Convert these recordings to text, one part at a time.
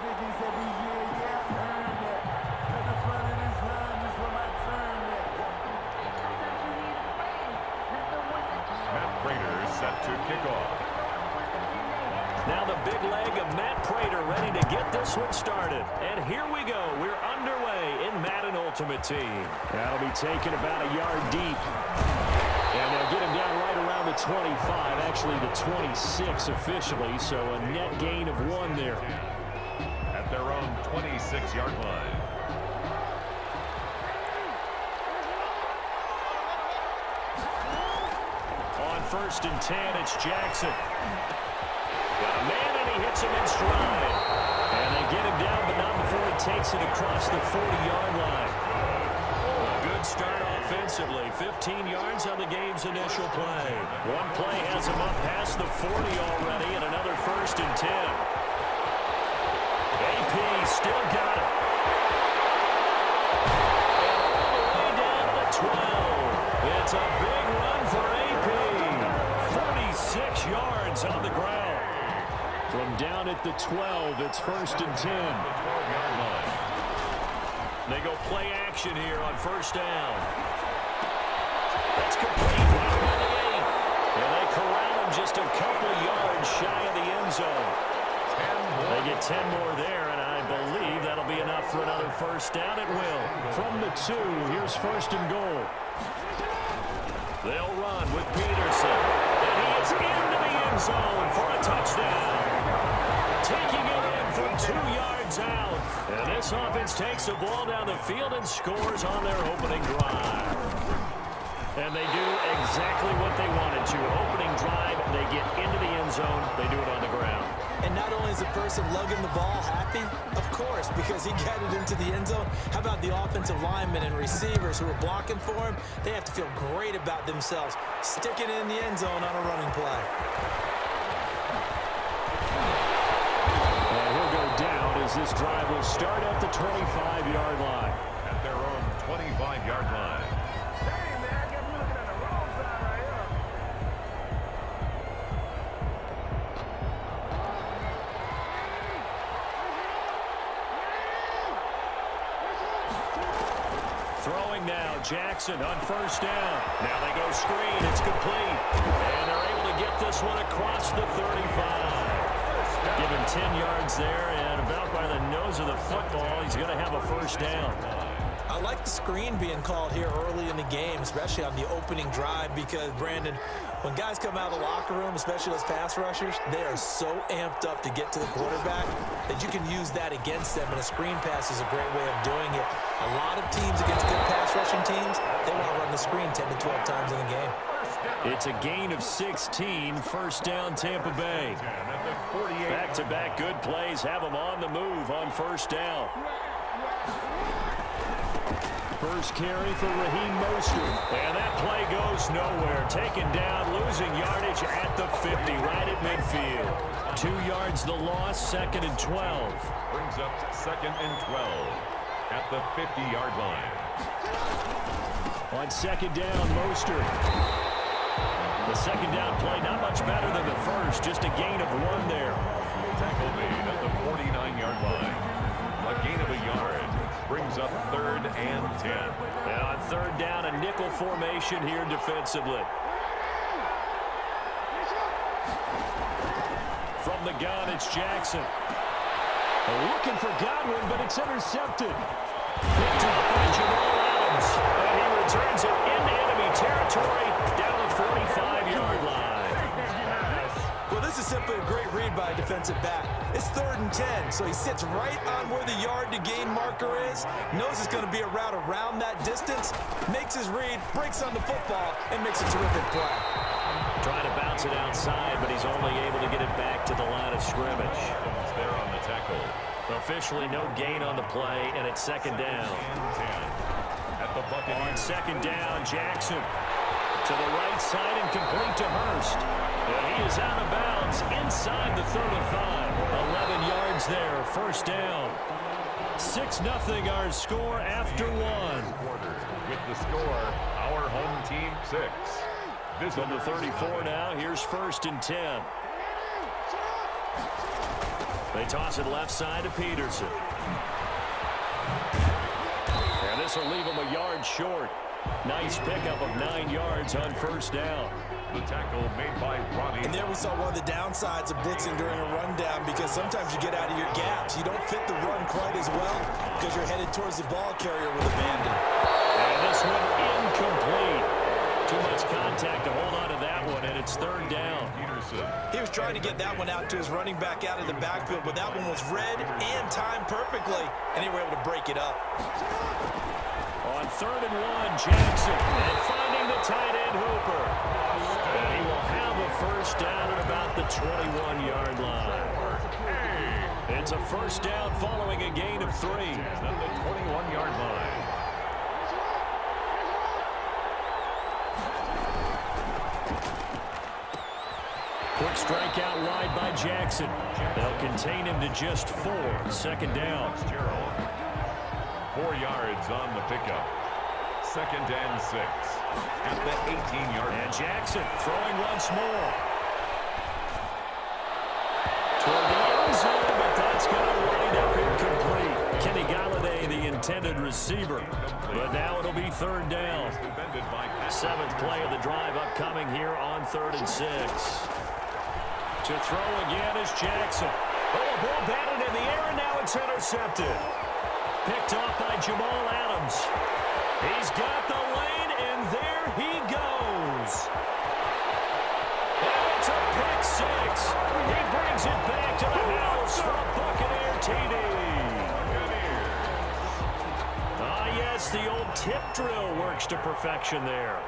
Matt Prater is set to kick off. Now the big leg of Matt Prater ready to get this one started. And here we go. We're underway in Madden Ultimate Team. That'll be taken about a yard deep. And they'll get him down right around the 25, actually the 26 officially, so a net gain of 1 there. At their own 26-yard line. On 1st and 10, it's Jackson. Got a man, and he hits him in stride. And they get him down, but not before he takes it across the 40-yard line. A good start offensively. 15 yards on the game's initial play. One play has him up past the 40 already, and another 1st and 10. AP still got it. And all the way down to the 12. It's a big run for AP. 46 yards on the ground. From down at the 12, it's 1st and 10. They go play action here on 1st down. That's complete. And they corral him just a couple yards shy of the end zone. They get 10 more there, and I believe that'll be enough for another 1st down. It will. From the 2, here's 1st and goal. They'll run with Peterson. And he is into the end zone for a touchdown. Taking it in from 2 yards out. And this offense takes the ball down the field and scores on their opening drive. And they do exactly what they wanted to. Opening drive, they get into the end zone. They do it on the ground. And not only is the person lugging the ball happy, of course, because he got it into the end zone. How about the offensive linemen and receivers who are blocking for him? They have to feel great about themselves, sticking it in the end zone on a running play. And he'll go down as this drive will start at the 25-yard line. At their own 25-yard line. Throwing now, Jackson on 1st down. Now they go screen, it's complete. And they're able to get this one across the 35. Give him 10 yards there, and about by the nose of the football, he's going to have a 1st down. I like the screen being called here early in the game, especially on the opening drive, because, Brandon, when guys come out of the locker room, especially those pass rushers, they are so amped up to get to the quarterback that you can use that against them, and a screen pass is a great way of doing it. A lot of teams against good pass rushing teams, they want to run the screen 10 to 12 times in the game. It's a gain of 16, 1st down Tampa Bay. Back-to-back good plays have them on the move on 1st down. First carry for Raheem Mostert. And that play goes nowhere. Taken down, losing yardage at the 50, right at midfield. 2 yards the loss, 2nd and 12. Brings up 2nd and 12 at the 50-yard line. On 2nd down, Mostert. The 2nd down play not much better than the first, just a gain of 1 there. Tackle made at the 49-yard line. A gain of a yard. Brings up 3rd and 10. And on 3rd down, a nickel formation here defensively. From the gun, it's Jackson. Looking for Godwin, but it's intercepted. Picked up by Jamal Adams. And he returns it into enemy territory down the 45-yard line. Well, this is simply a great read by a defensive back. It's 3rd and 10, so he sits right on where the yard-to-gain marker is, knows it's going to be a route around that distance, makes his read, breaks on the football, and makes a terrific play. Trying to bounce it outside, but he's only able to get it back to the line of scrimmage. There on the tackle. Officially no gain on the play, and it's 2nd down. At the Buccaneers. On 2nd down, Jackson to the right side and complete to Hurst. And he is out of bounds inside the 35. 11 yards there, 1st down. 6-0 our score after 1. With the score, our home team 6. From the 34 now, here's 1st and 10. They toss it left side to Peterson. And this will leave him a yard short. Nice pickup of 9 yards on first down. The tackle made by Ronnie. And there we saw one of the downsides of blitzing during a rundown, because sometimes you get out of your gaps. You don't fit the run quite as well because you're headed towards the ball carrier with abandon. And this one incomplete. Too much contact to hold on to that one, and it's third down. Peterson. He was trying to get that one out to his running back out of the backfield, but that one was read and timed perfectly, and they were able to break it up. On 3rd and 1, Jackson, and finding the tight end Hooper. And he will have a first down at about the 21-yard line. It's a first down following a gain of 3. At the 21-yard line. Quick strike out wide by Jackson. They'll contain him to just 4. Second down. Gerald. 4 yards on the pickup. 2nd and 6. At the 18-yard line. And Jackson throwing once more. Toward the end zone, but that's going to wind up incomplete. Kenny Galladay, the intended receiver. But now it'll be 3rd down. 7th play of the drive upcoming here on 3rd and 6. To throw again is Jackson. Oh, a ball batted in the air, and now it's intercepted. Picked off by Jamal Adams. He's got the lane, and there he goes. And it's a pick 6. He brings it back to the house for a Buccaneer TD. Yes, the old tip drill works to perfection there.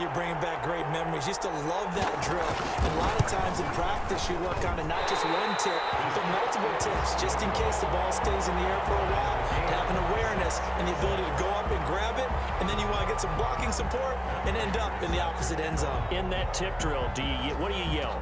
You're bringing back great memories. Used to love that drill. And a lot of times in practice, you work on it, not just one tip, but multiple tips, just in case the ball stays in the air for a while. To have an awareness and the ability to go up and grab it, and then you want to get some blocking support and end up in the opposite end zone. In that tip drill, what do you yell?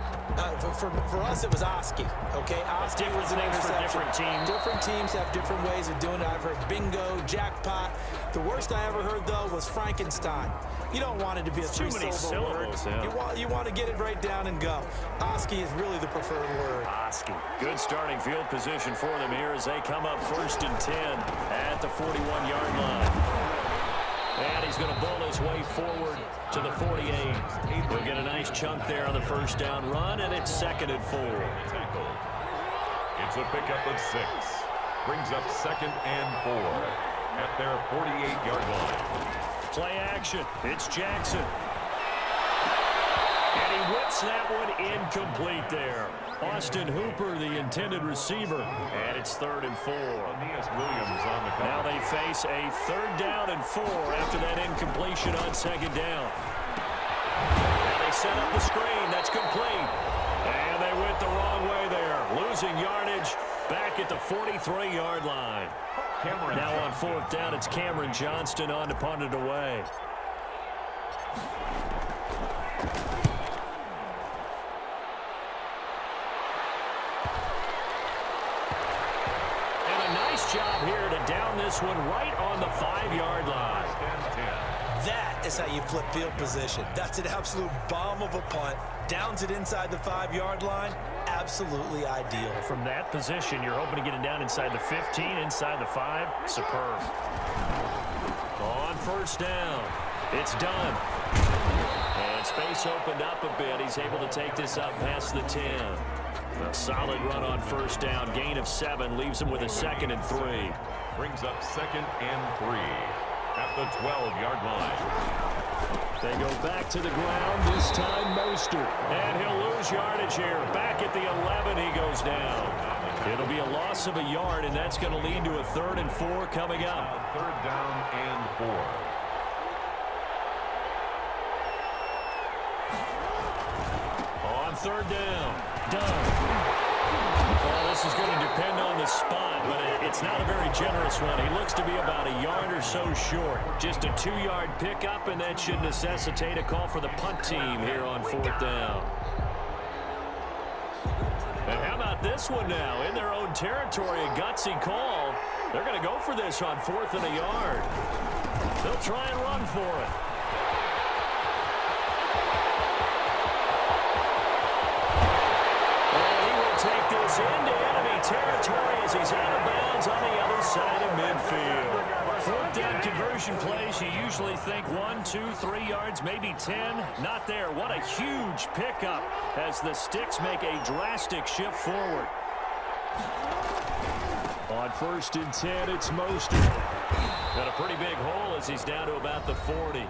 For us, it was Oski. Okay, Oski was an interception. Different teams. Different teams have different ways of doing it. I've heard bingo, jackpot. The worst I ever heard, though, was Frankenstein. You don't want it to be a three-syllable word. Yeah. You want to get it right down and go. Oski is really the preferred word. Oski. Good starting field position for them here as they come up 1st and 10 at the 41-yard line. And he's going to bowl his way forward to the 48. He'll get a nice chunk there on the first down run, and it's 2nd and 4. It's a pickup of 6. Brings up 2nd and 4 at their 48-yard line. Play action. It's Jackson. And he whips that one incomplete there. Austin Hooper, the intended receiver. And it's 3rd and 4. Aeneas Williams on the cover. Now they face a 3rd down and 4 after that incompletion on 2nd down. Now they set up the screen. That's complete. And they went the wrong way there. Losing yardage back at the 43-yard line. Now on 4th down, it's Cameron Johnston on to punt it away. And a nice job here to down this one right on the 5-yard line. That is how you flip field position. That's an absolute bomb of a punt. Downs it inside the 5-yard line. Absolutely ideal. From that position, you're hoping to get it down inside the 15, inside the 5. Superb. On 1st down, it's done. And space opened up a bit. He's able to take this up past the 10. A solid run on 1st down. Gain of 7 leaves him with a 2nd and 3. Brings up 2nd and 3 at the 12-yard line. They go back to the ground, this time Mostert. And he'll lose yardage here. Back at the 11, he goes down. It'll be a loss of a yard, and that's going to lead to a 3rd and 4 coming up. 3rd down and 4. On 3rd down, done. Well, this is going to depend on the spot, but it's not a very generous one. He looks to be about a yard or so short. Just a 2-yard pickup, and that should necessitate a call for the punt team here on 4th down. And how about this one now? In their own territory, a gutsy call. They're going to go for this on 4th and a yard. They'll try and run for it. Take this into enemy territory as he's out of bounds on the other side of midfield. Fourth down conversion plays, you usually think 1, 2, 3 yards, maybe 10. Not there. What a huge pickup as the Sticks make a drastic shift forward. On 1st and 10, it's Mostert. Got a pretty big hole as he's down to about the 40.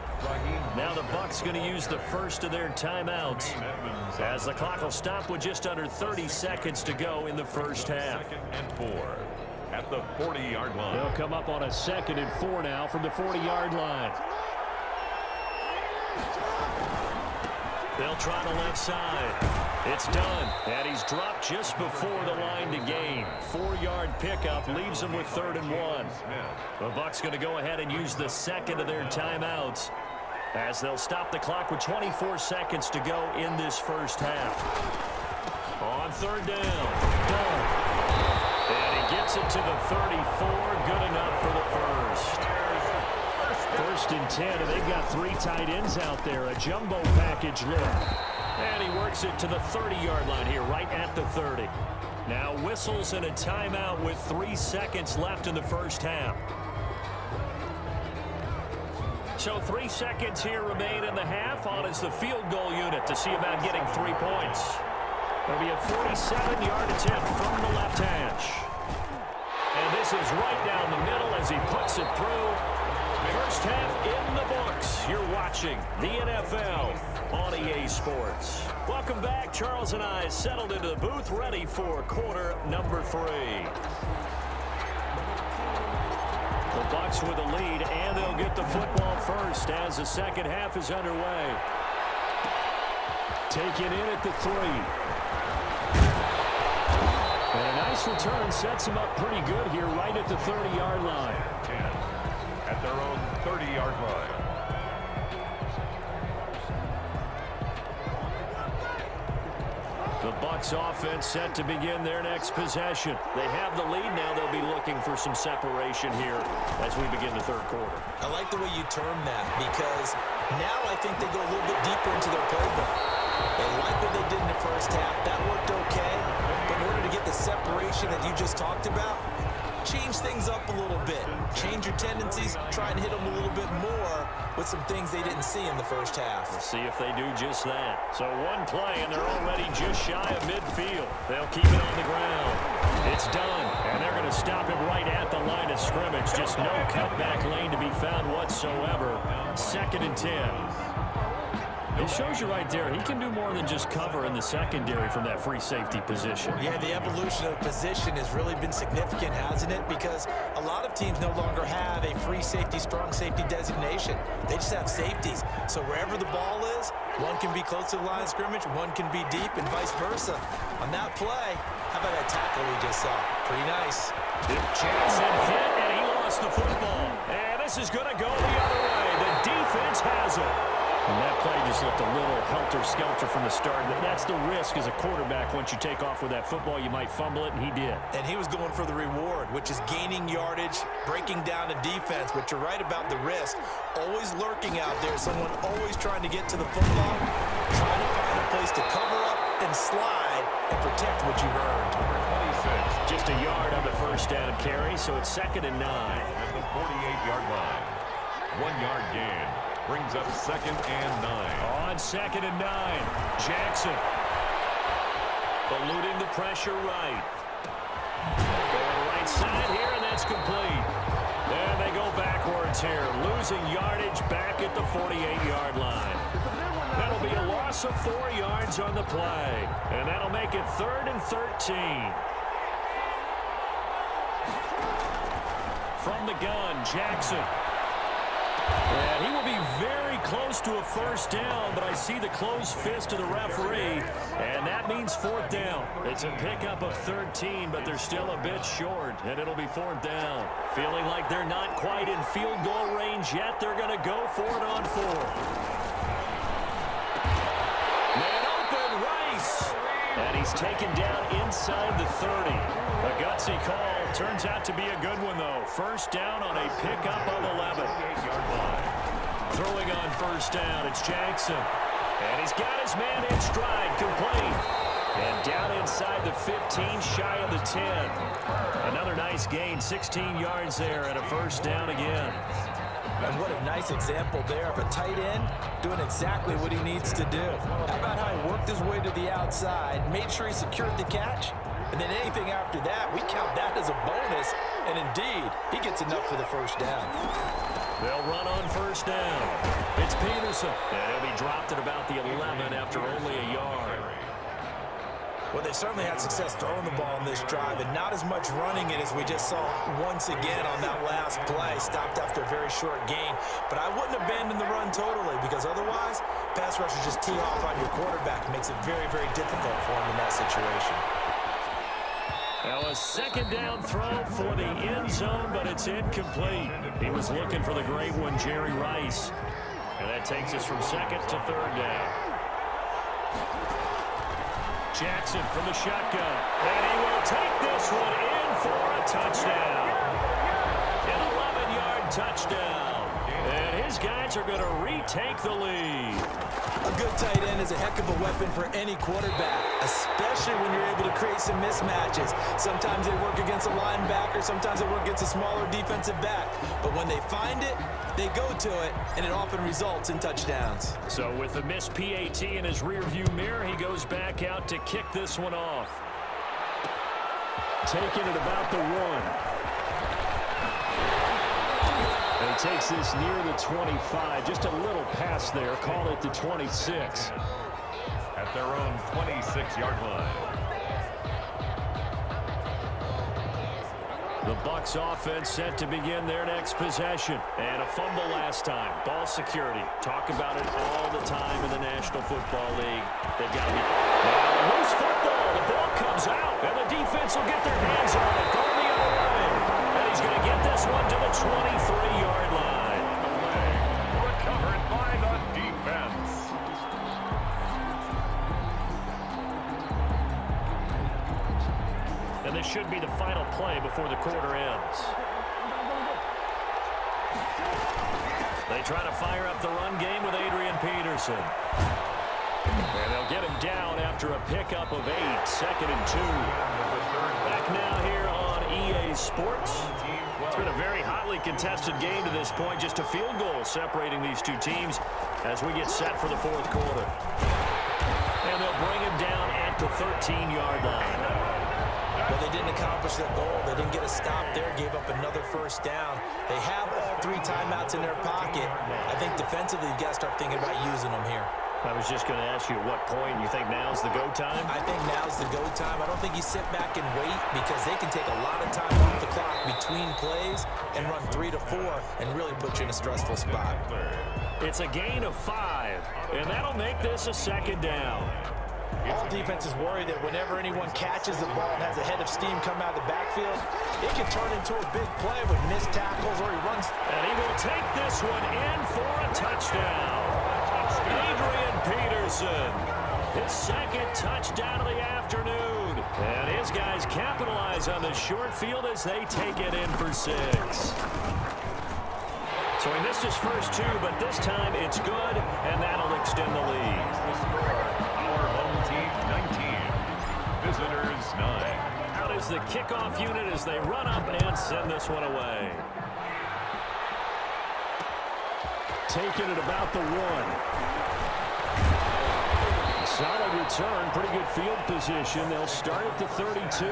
Now the Bucs going to use the first of their timeouts as the clock will stop with just under 30 seconds to go in the first half. 2nd and 4 at the 40-yard line. They'll come up on a 2nd and 4 now from the 40-yard line. They'll try the left side. It's done, and he's dropped just before the line to gain. 4-yard pickup leaves him with 3rd and 1. The Bucs going to go ahead and use the second of their timeouts as they'll stop the clock with 24 seconds to go in this first half. On 3rd down, done. And he gets it to the 34, good enough for the first. 1st and 10, and they've got 3 tight ends out there, a jumbo package look. And he works it to the 30-yard line here, right at the 30. Now whistles and a timeout with 3 seconds left in the first half. So 3 seconds here remain in the half. On is the field goal unit to see about getting 3 points. There'll be a 47-yard attempt from the left hash. And this is right down the middle as he puts it through. First half in the books. You're watching the NFL on EA Sports. Welcome back. Charles and I settled into the booth, ready for quarter number 3. The Bucs with a lead, and they'll get the football first as the second half is underway. Taken in at the 3. And a nice return sets him up pretty good here right at the 30-yard line. 10 at their own 30-yard line. The Bucs offense set to begin their next possession. They have the lead now. They'll be looking for some separation here as we begin the 3rd quarter. I like the way you term that because now I think they go a little bit deeper into their playbook. They like what they did in the first half. That worked okay. But in order to get the separation that you just talked about, change things up a little bit. Change your tendencies. Try and hit them a little bit more with some things they didn't see in the first half. We'll see if they do just that. So one play, and they're already just shy of midfield. They'll keep it on the ground. It's done, and they're going to stop it right at the line of scrimmage. Just no cutback lane to be found whatsoever. 2nd and 10. It shows you right there, he can do more than just cover in the secondary from that free safety position. Yeah, the evolution of position has really been significant, hasn't it? Because a lot of teams no longer have a free safety, strong safety designation. They just have safeties. So wherever the ball is, one can be close to the line of scrimmage, one can be deep, and vice versa. On that play, how about that tackle we just saw? Pretty nice. Jackson hit, and he lost the football. And this is going to go the other way. The defense has it. And that play just looked a little helter-skelter from the start. That's the risk as a quarterback. Once you take off with that football, you might fumble it, and he did. And he was going for the reward, which is gaining yardage, breaking down the defense. But you're right about the risk. Always lurking out there, someone always trying to get to the football, trying to find a place to cover up and slide and protect what you earned. Number 26. Just a yard on the first down carry, so it's 2nd and 9. At the 48-yard line. 1-yard gain. Brings up 2nd and 9. On 2nd and 9, Jackson eluding the pressure right. Going right side here, and that's complete. And they go backwards here, losing yardage back at the 48-yard line. That'll be a loss of 4 yards on the play, and that'll make it 3rd and 13. From the gun, Jackson. And he will be very close to a first down, but I see the closed fist of the referee, and that means 4th down. It's a pickup of 13, but they're still a bit short, and it'll be 4th down. Feeling like they're not quite in field goal range yet, they're going to go for it on 4th. Man open, Rice. And he's taken down inside the 30. A gutsy call. Turns out to be a good one, though. First down on a pickup of 11. Throwing on first down, it's Jackson. And he's got his man in stride, complete. And down inside the 15, shy of the 10. Another nice gain, 16 yards there and a first down again. And what a nice example there of a tight end doing exactly what he needs to do. How about how he worked his way to the outside, made sure he secured the catch, and then anything after that, we count that as a bonus. And indeed, he gets enough for the first down. They'll run on first down. It's Peterson. And he'll be dropped at about the 11 after only a yard. Well, they certainly had success throwing the ball in this drive, and not as much running it as we just saw once again on that last play. Stopped after a very short gain. But I wouldn't abandon the run totally, because otherwise, pass rushers just tee off on your quarterback. It makes it very, very difficult for him in that situation. Now a second down throw for the end zone, but it's incomplete. He was looking for the great one, Jerry Rice. And that takes us from second to third down. Jackson from the shotgun. And he will take this one in for a touchdown. An 11-yard touchdown. And his guys are going to retake the lead. A good tight end is a heck of a weapon for any quarterback, especially when you're able to create some mismatches. Sometimes they work against a linebacker, sometimes they work against a smaller defensive back. But when they find it, they go to it, and it often results in touchdowns. So with the missed PAT in his rearview mirror, he goes back out to kick this one off. Taking it about the 1. And he takes this near the 25, just a little pass there, call it the 26. At their own 26-yard line. The Bucs offense set to begin their next possession. And a fumble last time. Ball security. Talk about it all the time in the National Football League. They've got to be... Now, loose football. The ball comes out. And the defense will get their hands on it. Going the other way. And he's going to get this one to the 23-yard line. Recovered by the defense. And this should be the final play before the quarter ends. They try to fire up the run game with Adrian Peterson. And they'll get him down after a pickup of 8, 2nd and 2. Back now here on EA Sports. It's been a very hotly contested game to this point. Just a field goal separating these two teams as we get set for the fourth quarter. And they'll bring him down at the 13-yard line. Well, they didn't accomplish their goal. They didn't get a stop there, gave up another first down. They have all 3 timeouts in their pocket. I think defensively, you got to start thinking about using them here. I was just going to ask you at what point you think now's the go time? I think now's the go time. I don't think you sit back and wait, because they can take a lot of time off the clock between plays and run 3 to 4 and really put you in a stressful spot. It's a gain of 5, and that'll make this a second down. All defenses worry that whenever anyone catches the ball and has a head of steam come out of the backfield, it can turn into a big play with missed tackles or he runs. And he will take this one in for a touchdown. Adrian Peterson, his 2nd touchdown of the afternoon. And his guys capitalize on the short field as they take it in for 6. So he missed his first 2, but this time it's good, and that'll extend the lead. Our home team 19, visitors 9. Out is the kickoff unit as they run up and send this one away. Taking it about the 1. Solid return, pretty good field position. They'll start at the 32.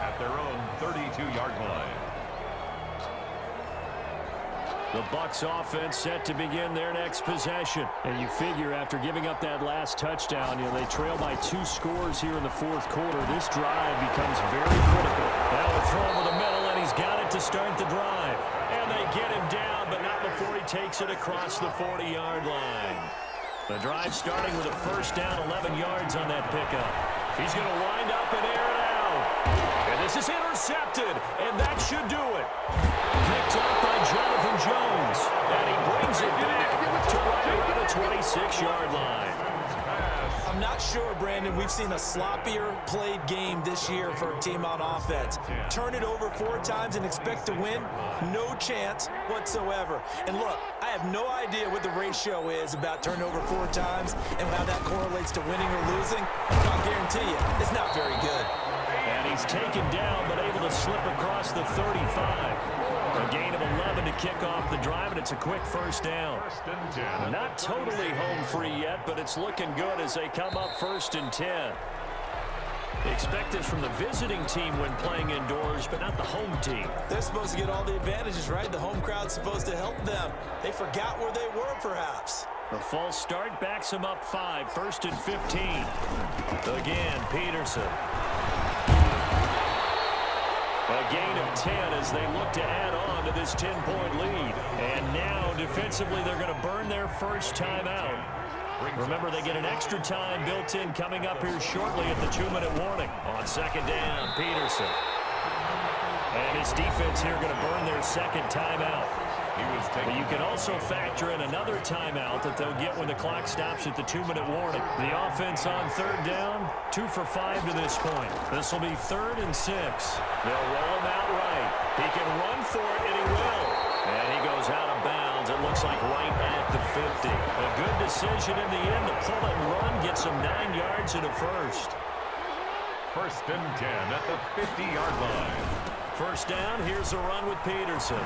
At their own 32-yard line. The Bucs offense set to begin their next possession. And you figure after giving up that last touchdown, they trail by 2 scores here in the fourth quarter. This drive becomes very critical. Now a throw over the middle, and he's got it to start the drive. And they get him down, but not before he takes it across the 40-yard line. The drive starting with a first down, 11 yards on that pickup. He's going to wind up and air it out. And this is intercepted, and that should do it. Picked up by Jonathan Jones, and he brings it back to right around the 26-yard line. I'm not sure, Brandon, we've seen a sloppier played game this year for a team on offense. Turn it over 4 times and expect to win? No chance whatsoever. And look, I have no idea what the ratio is about turnover 4 times and how that correlates to winning or losing. can guarantee you, it's not very good. And he's taken down, but able to slip across the 35. A gain of 11 to kick off the drive, and it's a quick first down. First and 10. Not totally home free yet, but it's looking good as they come up first and 10. Expect this from the visiting team when playing indoors, but not the home team. They're supposed to get all the advantages, right? The home crowd's supposed to help them. They forgot where they were, perhaps. The false start backs him up 5, first and 15. Again, Peterson. A gain of 10 as they look to add on to this 10-point lead. And now, defensively, they're going to burn their first timeout. Remember, they get an extra time built in coming up here shortly at the 2-minute warning. On second down, Peterson. And his defense here going to burn their second timeout. But you can also factor in another timeout that they'll get when the clock stops at the 2-minute warning. The offense on third down, 2 for 5 to this point. This will be 3rd and 6. They'll roll him out right. He can run for it, and he will. And he goes out of bounds. It looks like right at the 50. A good decision in the end to pull and run, gets him 9 yards and a first. First and 10 at the 50-yard line. First down, here's a run with Peterson.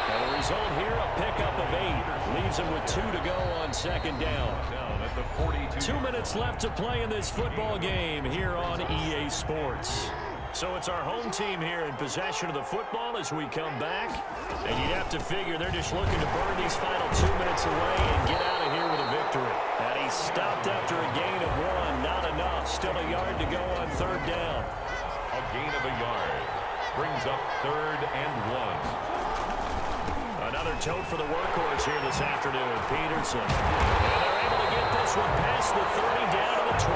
And the result here, a pickup of 8. Leaves him with 2 to go on second down. Down at the 42. 2 minutes left to play in this football game here on EA Sports. So it's our home team here in possession of the football as we come back. And you'd have to figure they're just looking to burn these final 2 minutes away and get out of here with a victory. And he stopped after a gain of 1. Not enough. Still a yard to go on third down. A gain of a yard. Brings up 3rd and 1. Another tote for the workhorse here this afternoon, Peterson. And they're able to get this one past the 30 down to the 25.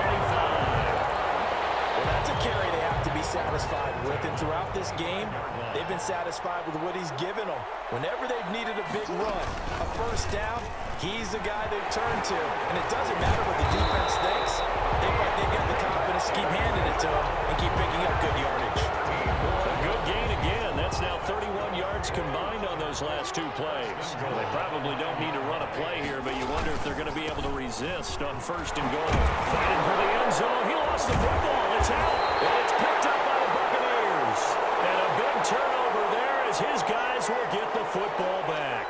Well, that's a carry they have to be satisfied with. And throughout this game, they've been satisfied with what he's given them. Whenever they've needed a big run, a first down, he's the guy they've turned to. And it doesn't matter what the defense thinks. They've got the confidence to keep handing it to him and keep picking up good yardage. A good gain again. That's now 31 yards combined on those last 2 plays. Well, they probably don't need to run a play here, but you wonder if they're going to be able to resist on first and goal. Fighting for the end zone. He lost the football. It's out. And it's picked up by the Buccaneers. And a big turnover there as his guys will get the football back.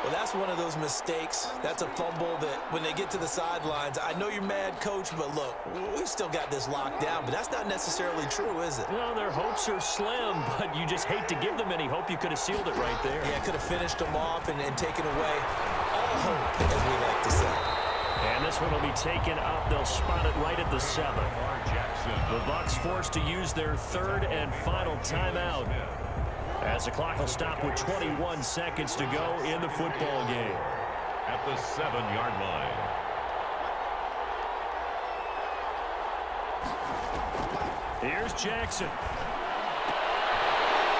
Well, that's one of those mistakes. That's a fumble that when they get to the sidelines, I know you're mad, Coach, but look, we've still got this locked down. But that's not necessarily true, is it? Well, their hopes are slim, but you just hate to give them any hope. You could have sealed it right there. Yeah, could have finished them off and taken away all hope, as we like to say. And this one will be taken up. They'll spot it right at the 7. The Bucs forced to use their 3rd and final timeout, as the clock will stop with 21 seconds to go in the football game. At the 7-yard line. Here's Jackson.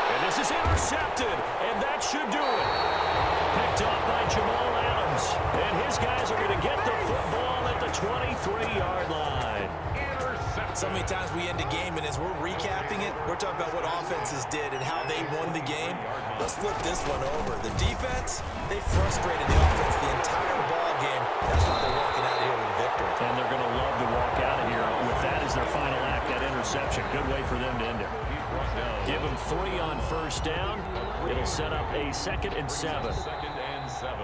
And this is intercepted, and that should do it. Picked off by Jamal Adams. And his guys are going to get the football at the 23-yard line. So many times we end a game, and as we're recapping it, we're talking about what offenses did and how they won the game. Let's flip this one over. The defense, they frustrated the offense the entire ball game. That's why they're walking out of here with a victory. And they're going to love to walk out of here with that as their final act, that interception. Good way for them to end it. Give them 3 on first down. It'll set up a 2nd and 7. 2nd and 7.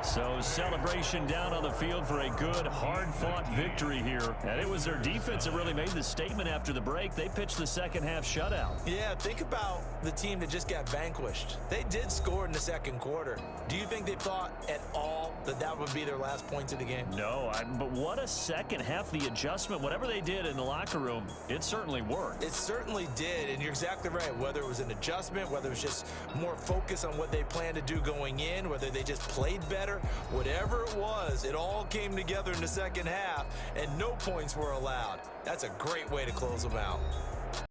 So celebration down on the field for a good, hard-fought victory here. And it was their defense that really made the statement after the break. They pitched the second-half shutout. Yeah, think about the team that just got vanquished. They did score in the second quarter. Do you think they thought at all that that would be their last points of the game? No, but what a second half. The adjustment, whatever they did in the locker room, it certainly worked. It certainly did, and you're exactly right. Whether it was an adjustment, whether it was just more focus on what they planned to do going in, whether they just played better, whatever it was, it all came together in the second half, and no points were allowed. That's a great way to close them out.